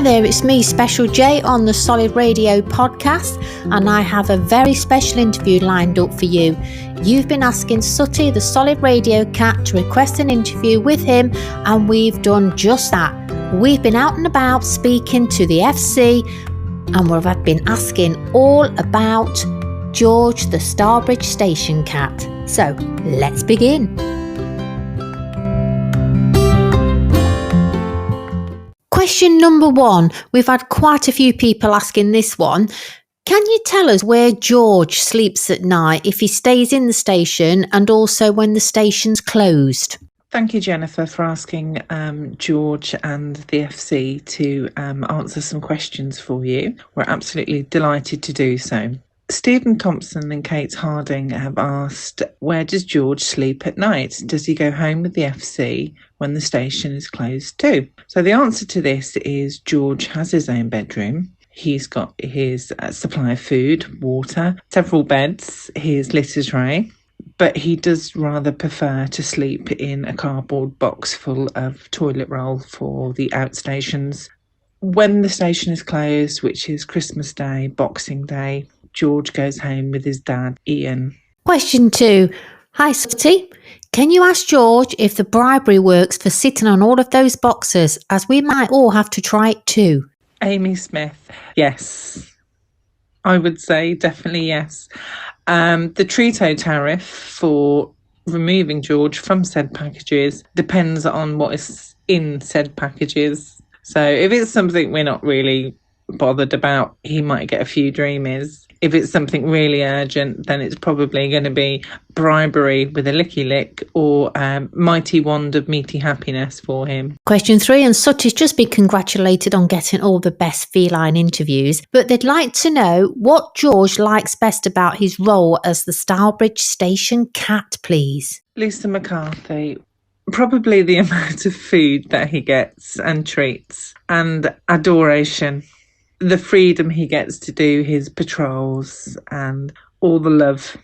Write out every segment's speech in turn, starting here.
Hi there, it's me, Special J, on the Solid Radio podcast, and I have a very special interview lined up for you. You've been asking Sooty, the Solid Radio cat, to request an interview with him, and we've done just that. We've been out and about speaking to the FC, and we've been asking all about George, the Stourbridge station cat. So, let's begin. Question number 1. We've had quite a few people asking this one. Can you tell us where George sleeps at night, if he stays in the station, and also when the station's closed? Thank you, Jennifer, for asking George and the FC to answer some questions for you. We're absolutely delighted to do so. Stephen Thompson and Kate Harding have asked, where does George sleep at night? Does he go home with the FC when the station is closed too? So the answer to this is George has his own bedroom. He's got his supply of food, water, several beds, his litter tray, but he does rather prefer to sleep in a cardboard box full of toilet roll for the outstations. When the station is closed, which is Christmas Day, Boxing Day, George goes home with his dad, Ian. Question 2. Hi, Sooty. Can you ask George if the bribery works for sitting on all of those boxes, as we might all have to try it too? Amy Smith. Yes. I would say definitely yes. The Trito tariff for removing George from said packages depends on what is in said packages. So if it's something we're not really bothered about, he might get a few dreamies. If it's something really urgent, then it's probably going to be bribery with a licky lick or mighty wand of meaty happiness for him. Question 3, and Sooty's just been congratulated on getting all the best feline interviews, but they'd like to know what George likes best about his role as the Stourbridge station cat, please. Lisa McCarthy. Probably the amount of food that he gets and treats and adoration. The freedom he gets to do his patrols and all the love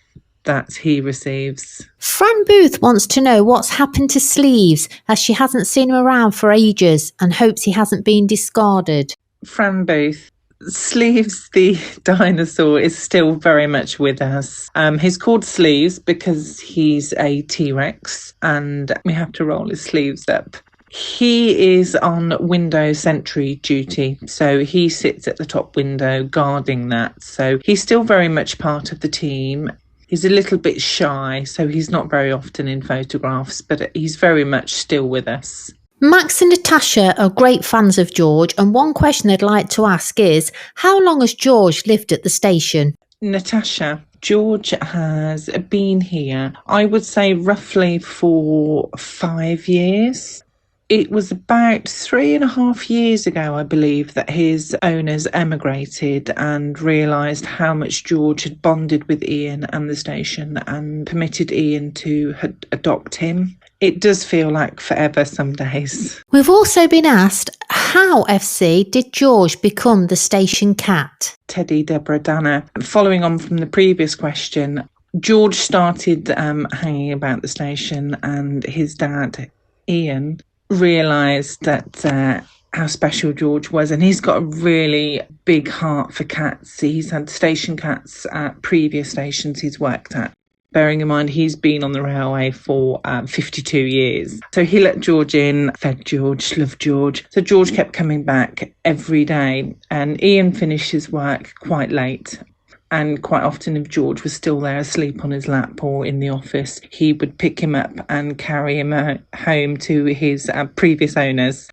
that he receives. Fran Booth wants to know what's happened to Sleeves, as she hasn't seen him around for ages and hopes he hasn't been discarded. Fran Booth. Sleeves the dinosaur is still very much with us. He's called Sleeves because he's a T-Rex and we have to roll his sleeves up. He is on window sentry duty, so he sits at the top window guarding that. So he's still very much part of the team. He's a little bit shy, so he's not very often in photographs, but he's very much still with us. Max and Natasha are great fans of George, and one question they'd like to ask is, how long has George lived at the station? Natasha, George has been here, I would say roughly for 5 years. It was about 3.5 years ago, I believe, that his owners emigrated and realised how much George had bonded with Ian and the station and permitted Ian to adopt him. It does feel like forever some days. We've also been asked, how, FC, did George become the station cat? Teddy, Deborah, Dana. Following on from the previous question, George started hanging about the station and his dad, Ian, realised that how special George was, and he's got a really big heart for cats. He's had station cats at previous stations he's worked at. Bearing in mind he's been on the railway for 52 years. So he let George in, fed George, loved George. So George kept coming back every day, and Ian finished his work quite late. And quite often, if George was still there asleep on his lap or in the office, he would pick him up and carry him home to his previous owners.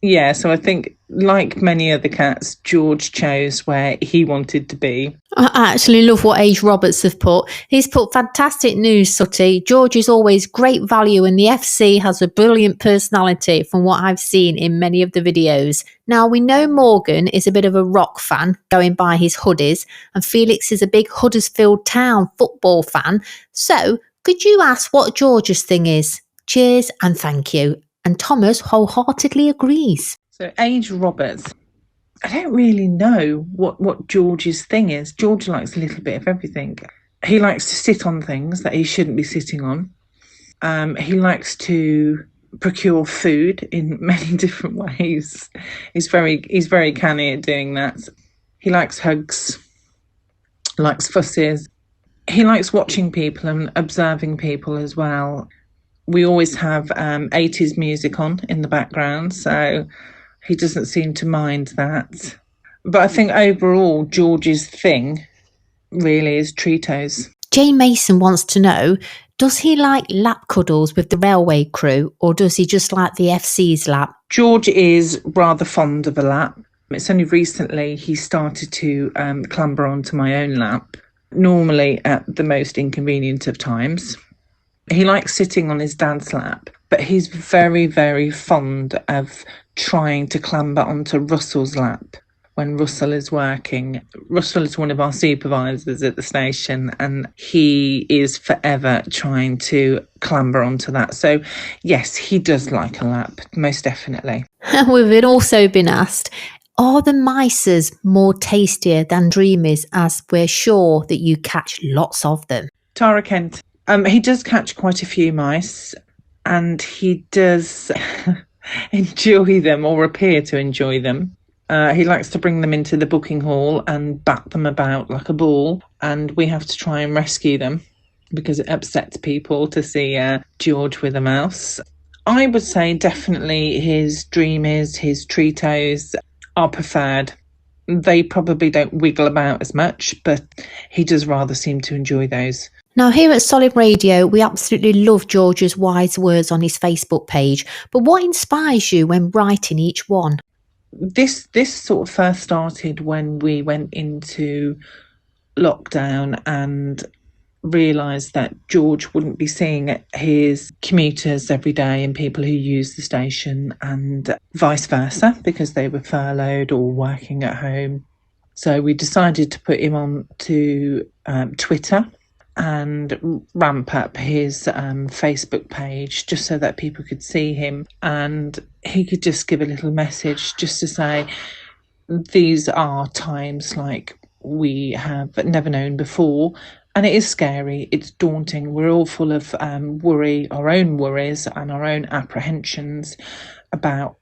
Yeah, so I think, like many other cats, George chose where he wanted to be. I actually love what Age Roberts have put. He's put fantastic news, Sooty. George is always great value and the FC has a brilliant personality from what I've seen in many of the videos. Now, we know Morgan is a bit of a rock fan, going by his hoodies, and Felix is a big Huddersfield Town football fan. So, could you ask what George's thing is? Cheers and thank you. And Thomas wholeheartedly agrees. So Age Roberts, I don't really know what George's thing is. George likes a little bit of everything. He likes to sit on things that he shouldn't be sitting on. He likes to procure food in many different ways. He's very canny at doing that. He likes hugs, likes fusses. He likes watching people and observing people as well. We always have 80s music on in the background, so he doesn't seem to mind that. But I think overall, George's thing really is Treatos. Jane Mason wants to know, does he like lap cuddles with the railway crew, or does he just like the FC's lap? George is rather fond of a lap. It's only recently he started to clamber onto my own lap, normally at the most inconvenient of times. He likes sitting on his dad's lap, but he's very, very fond of trying to clamber onto Russell's lap when Russell is working. Russell is one of our supervisors at the station, and he is forever trying to clamber onto that. So yes, he does like a lap, most definitely. We've also been asked, are the mices more tastier than Dreamies, as we're sure that you catch lots of them? Tara Kent. He does catch quite a few mice, and he does enjoy them, or appear to enjoy them. He likes to bring them into the booking hall and bat them about like a ball, and we have to try and rescue them because it upsets people to see George with a mouse. I would say definitely his Dreamies, his Treatos are preferred. They probably don't wiggle about as much, but he does rather seem to enjoy those. Now, here at Solid Radio, we absolutely love George's wise words on his Facebook page. But what inspires you when writing each one? This sort of first started when we went into lockdown and realised that George wouldn't be seeing his commuters every day and people who use the station, and vice versa, because they were furloughed or working at home. So we decided to put him on to Twitter and ramp up his Facebook page just so that people could see him, and he could just give a little message just to say these are times like we have never known before, and it is scary, it's daunting. We're all full of worry, our own worries and our own apprehensions about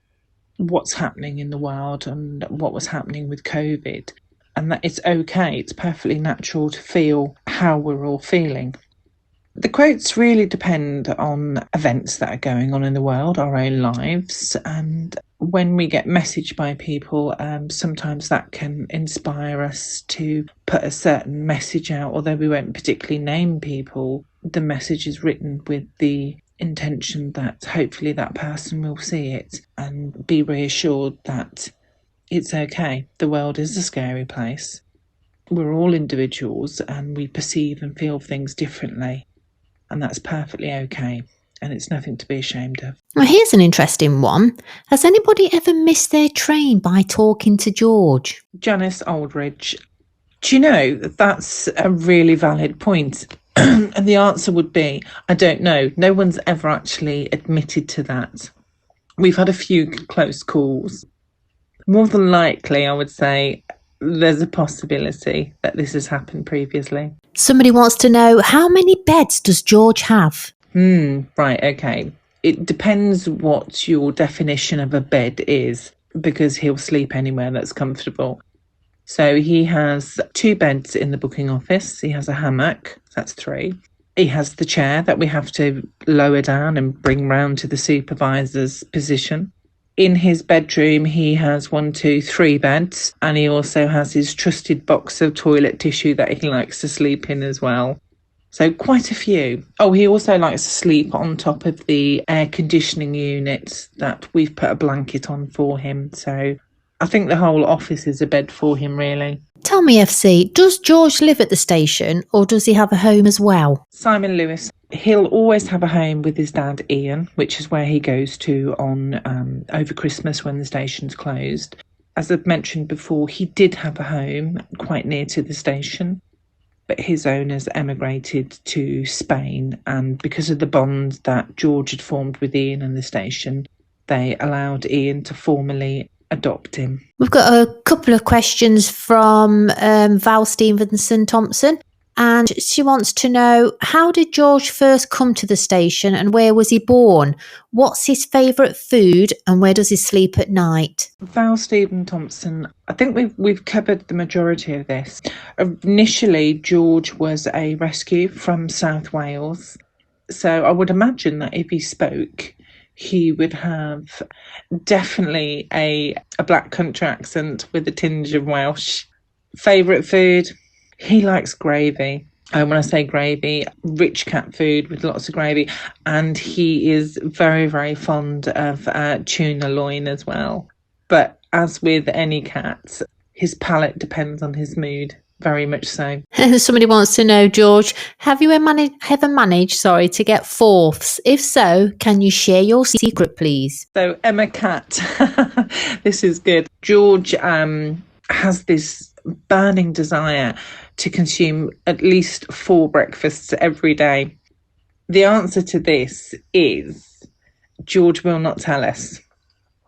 what's happening in the world and what was happening with COVID. And that it's okay, it's perfectly natural to feel how we're all feeling. The quotes really depend on events that are going on in the world, our own lives, and when we get messaged by people, sometimes that can inspire us to put a certain message out. Although we won't particularly name people, the message is written with the intention that hopefully that person will see it and be reassured that it's okay. The world is a scary place. We're all individuals and we perceive and feel things differently. And that's perfectly okay. And it's nothing to be ashamed of. Well, here's an interesting one. Has anybody ever missed their train by talking to George? Janice Aldridge. Do you know, that's a really valid point. And the answer would be, I don't know. No one's ever actually admitted to that. We've had a few close calls. More than likely, I would say there's a possibility that this has happened previously. Somebody wants to know, how many beds does George have? Right, okay. It depends what your definition of a bed is, because he'll sleep anywhere that's comfortable. So he has 2 beds in the booking office. He has a hammock, that's 3. He has the chair that we have to lower down and bring round to the supervisor's position. In his bedroom, he has 3 beds, and he also has his trusted box of toilet tissue that he likes to sleep in as well. So quite a few. Oh, he also likes to sleep on top of the air conditioning unit that we've put a blanket on for him. So I think the whole office is a bed for him, really. Tell me, FC, does George live at the station or does he have a home as well? Simon Lewis. He'll always have a home with his dad, Ian, which is where he goes to on over Christmas when the station's closed. As I've mentioned before, he did have a home quite near to the station, but his owners emigrated to Spain, and because of the bond that George had formed with Ian and the station, they allowed Ian to formally adopt him. We've got a couple of questions from Val Stevenson Thompson. And she wants to know, how did George first come to the station and where was he born? What's his favourite food and where does he sleep at night? Val Stephen Thompson, I think we've covered the majority of this. Initially, George was a rescue from South Wales. So I would imagine that if he spoke, he would have definitely a black country accent with a tinge of Welsh. Favourite food? He likes gravy. When I say gravy, rich cat food with lots of gravy. And he is very, very fond of tuna loin as well. But as with any cat, his palate depends on his mood. Very much so. Somebody wants to know, George, have you ever managed to get fourths? If so, can you share your secret, please? So, Emma Cat, this is good. George has this burning desire to consume at least 4 breakfasts every day. The answer to this is George will not tell us.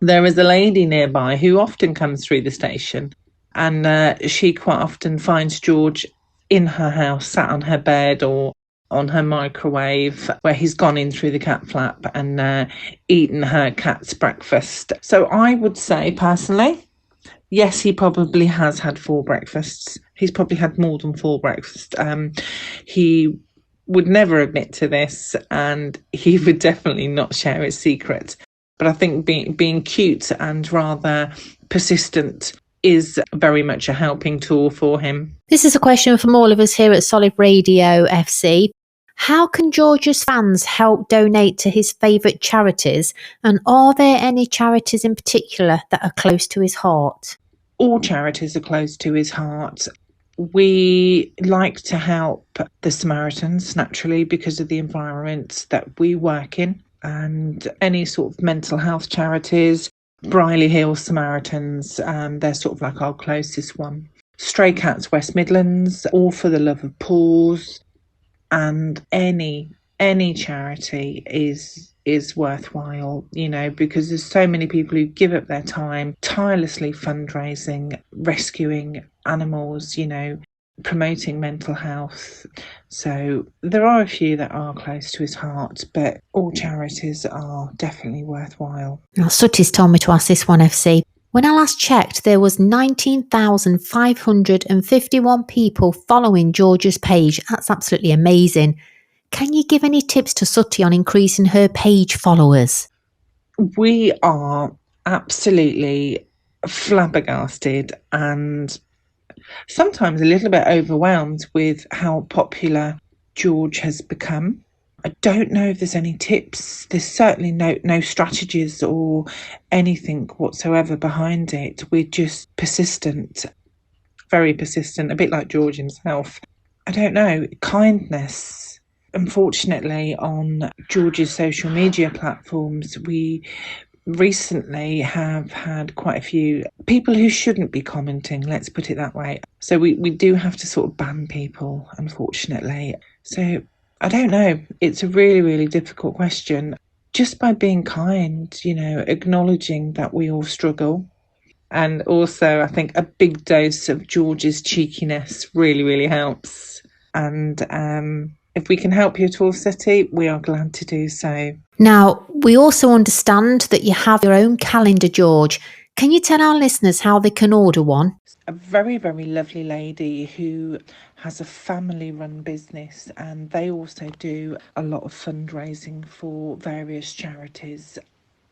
There is a lady nearby who often comes through the station, and she quite often finds George in her house, sat on her bed or on her microwave, where he's gone in through the cat flap and eaten her cat's breakfast. So I would say, personally, yes, he probably has had 4 breakfasts. He's probably had more than 4 breakfasts. He would never admit to this, and he would definitely not share his secret. But I think being cute and rather persistent is very much a helping tool for him. This is a question from all of us here at Solid Radio FC. How can George's fans help donate to his favourite charities? And are there any charities in particular that are close to his heart? All charities are close to his heart. We like to help the Samaritans, naturally, because of the environment that we work in, and any sort of mental health charities. Brierley Hill Samaritans, they're sort of like our closest one. Stray Cats West Midlands, All for the Love of Paws, and any charity is worthwhile, because there's so many people who give up their time tirelessly fundraising, rescuing animals, promoting mental health. So there are a few that are close to his heart, but all charities are definitely worthwhile. Now, Sooty's told me to ask this one, FC. When I last checked, there was 19,551 people following George's page. That's absolutely amazing. Can you give any tips to Sooty on increasing her page followers? We are absolutely flabbergasted and sometimes a little bit overwhelmed with how popular George has become. I don't know if there's any tips. There's certainly no strategies or anything whatsoever behind it. We're just persistent, very persistent, a bit like George himself. I don't know, kindness. Unfortunately, on George's social media platforms, we recently have had quite a few people who shouldn't be commenting, let's put it that way. So we do have to sort of ban people, unfortunately. So I don't know. It's a really, really difficult question. Just by being kind, acknowledging that we all struggle. And also, I think a big dose of George's cheekiness really, really helps. And if we can help you at all, Sooty, we are glad to do so. Now, we also understand that you have your own calendar, George. Can you tell our listeners how they can order one? A very, very lovely lady who has a family-run business, and they also do a lot of fundraising for various charities.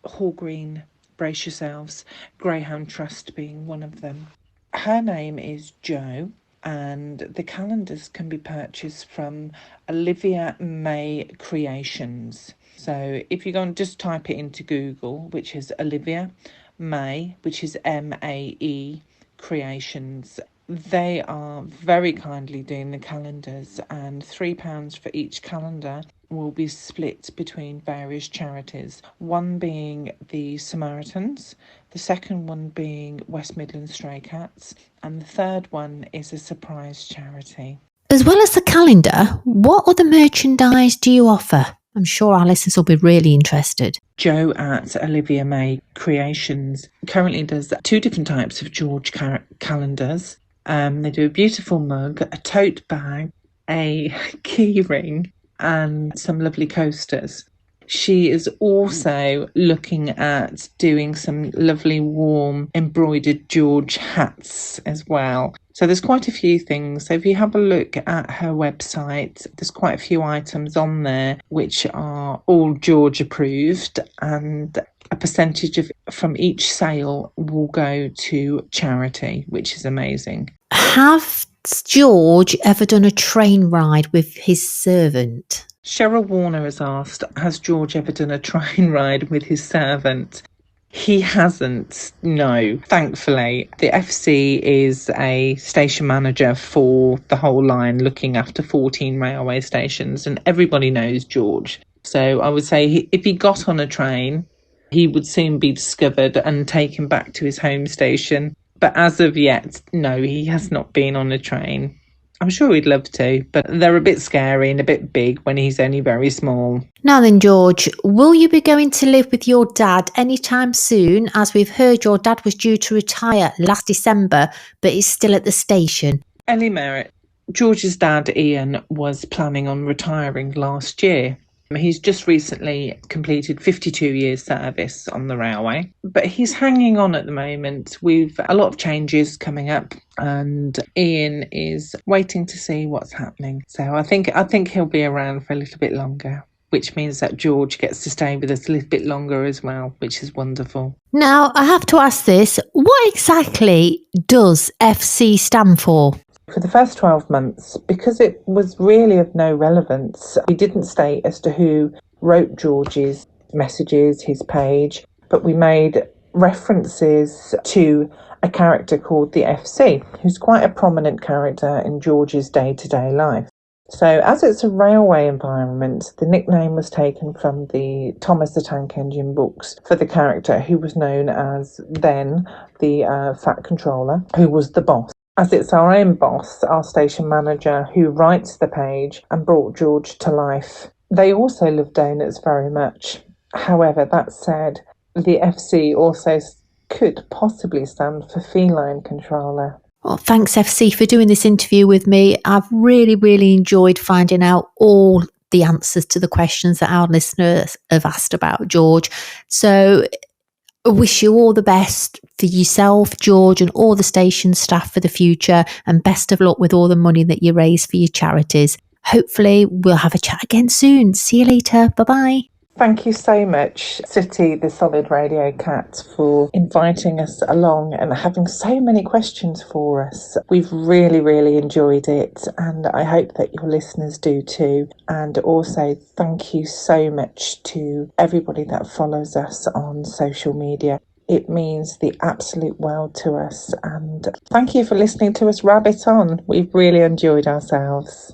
Hall Green, brace yourselves, Greyhound Trust being one of them. Her name is Jo, and the calendars can be purchased from Olivia May Creations. So if you go and just type it into Google, which is Olivia May, which is MAE Creations, they are very kindly doing the calendars, and £3 for each calendar will be split between various charities, one being the Samaritans, the second one being West Midlands Stray Cats, and the third one is a surprise charity. As well as the calendar, what other merchandise do you offer? I'm sure our listeners will be really interested. Jo at Olivia May Creations currently does 2 different types of George calendars. They do a beautiful mug, a tote bag, a key ring and some lovely coasters. She is also looking at doing some lovely warm embroidered George hats as well. So there's quite a few things. So if you have a look at her website, there's quite a few items on there which are all George approved, and a percentage from each sale will go to charity, which is amazing. Has George ever done a train ride with his servant? Cheryl Warner has asked, has George ever done a train ride with his servant? He hasn't, no, thankfully. The FC is a station manager for the whole line, looking after 14 railway stations, and everybody knows George. So I would say if he got on a train, he would soon be discovered and taken back to his home station. But as of yet, no, he has not been on a train. I'm sure he'd love to, but they're a bit scary and a bit big when he's only very small. Now then, George, will you be going to live with your dad anytime soon? As we've heard, your dad was due to retire last December, but is still at the station. Ellie Merritt, George's dad, Ian, was planning on retiring last year. He's just recently completed 52 years service on the railway, but he's hanging on at the moment. We've a lot of changes coming up, and Ian is waiting to see what's happening. So I think he'll be around for a little bit longer, which means that George gets to stay with us a little bit longer as well, which is wonderful. Now, I have to ask this, what exactly does FC stand for? For the first 12 months, because it was really of no relevance, we didn't state as to who wrote George's messages, his page, but we made references to a character called the FC, who's quite a prominent character in George's day-to-day life. So as it's a railway environment, the nickname was taken from the Thomas the Tank Engine books for the character who was known as then the Fat Controller, who was the boss. As it's our own boss, our station manager, who writes the page and brought George to life. They also love donuts very much. However, that said, the FC also could possibly stand for Feline Controller. Well, thanks, FC, for doing this interview with me. I've really enjoyed finding out all the answers to the questions that our listeners have asked about George. So I wish you all the best for yourself, George, and all the station staff for the future, and best of luck with all the money that you raise for your charities. Hopefully we'll have a chat again soon. See you later. Bye-bye. Thank you so much, Sooty, the Solid Radio Cat, for inviting us along and having so many questions for us. We've really enjoyed it, and I hope that your listeners do too. And also, thank you so much to everybody that follows us on social media. It means the absolute world to us. And thank you for listening to us rabbit on. We've really enjoyed ourselves.